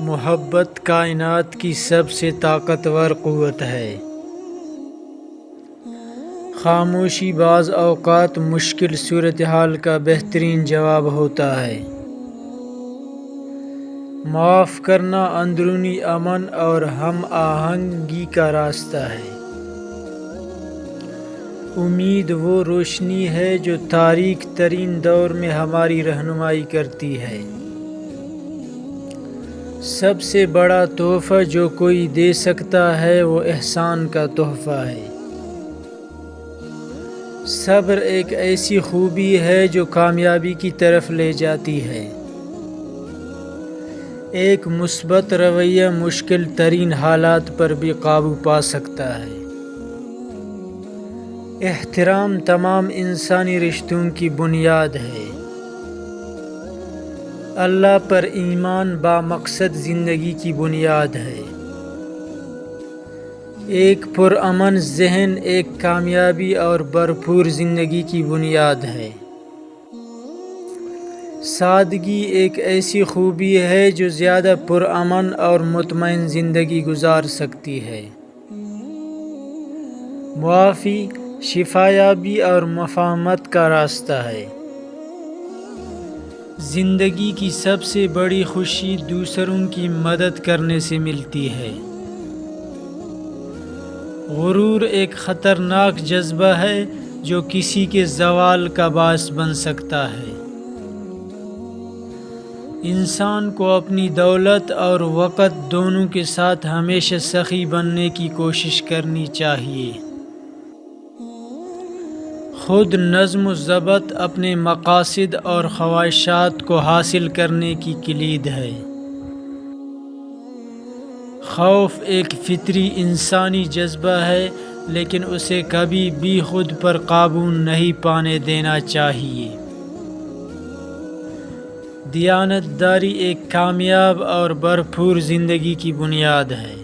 محبت کائنات کی سب سے طاقتور قوت ہے۔ خاموشی بعض اوقات مشکل صورتحال کا بہترین جواب ہوتا ہے۔ معاف کرنا اندرونی امن اور ہم آہنگی کا راستہ ہے۔ امید وہ روشنی ہے جو تاریک ترین دور میں ہماری رہنمائی کرتی ہے۔ سب سے بڑا تحفہ جو کوئی دے سکتا ہے وہ احسان کا تحفہ ہے۔ صبر ایک ایسی خوبی ہے جو کامیابی کی طرف لے جاتی ہے۔ ایک مثبت رویہ مشکل ترین حالات پر بھی قابو پا سکتا ہے۔ احترام تمام انسانی رشتوں کی بنیاد ہے۔ اللہ پر ایمان بامقصد زندگی کی بنیاد ہے۔ ایک پرامن ذہن ایک کامیابی اور بھرپور زندگی کی بنیاد ہے۔ سادگی ایک ایسی خوبی ہے جو زیادہ پرامن اور مطمئن زندگی گزار سکتی ہے۔ معافی شفایابی اور مفاہمت کا راستہ ہے۔ زندگی کی سب سے بڑی خوشی دوسروں کی مدد کرنے سے ملتی ہے۔ غرور ایک خطرناک جذبہ ہے جو کسی کے زوال کا باعث بن سکتا ہے۔ انسان کو اپنی دولت اور وقت دونوں کے ساتھ ہمیشہ سخی بننے کی کوشش کرنی چاہیے۔ خود نظم و ضبط اپنے مقاصد اور خواہشات کو حاصل کرنے کی کلید ہے۔ خوف ایک فطری انسانی جذبہ ہے لیکن اسے کبھی بھی خود پر قابو نہیں پانے دینا چاہیے۔ دیانتداری ایک کامیاب اور بھرپور زندگی کی بنیاد ہے۔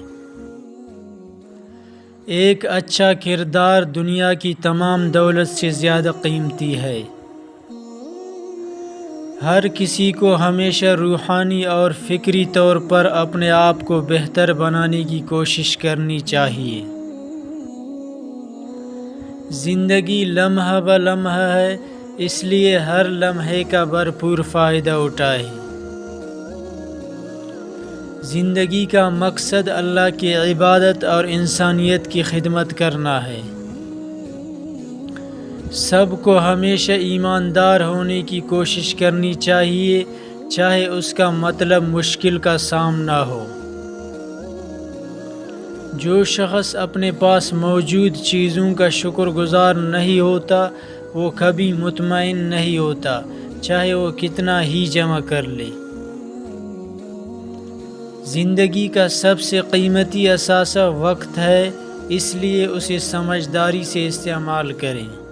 ایک اچھا کردار دنیا کی تمام دولت سے زیادہ قیمتی ہے۔ ہر کسی کو ہمیشہ روحانی اور فکری طور پر اپنے آپ کو بہتر بنانے کی کوشش کرنی چاہیے۔ زندگی لمحہ بہ لمحہ ہے، اس لیے ہر لمحے کا بھرپور فائدہ اٹھائیں۔ زندگی کا مقصد اللہ کی عبادت اور انسانیت کی خدمت کرنا ہے۔ سب کو ہمیشہ ایماندار ہونے کی کوشش کرنی چاہیے، چاہے اس کا مطلب مشکل کا سامنا ہو۔ جو شخص اپنے پاس موجود چیزوں کا شکر گزار نہیں ہوتا وہ کبھی مطمئن نہیں ہوتا، چاہے وہ کتنا ہی جمع کر لے۔ زندگی کا سب سے قیمتی اثاثہ وقت ہے، اس لیے اسے سمجھداری سے استعمال کریں۔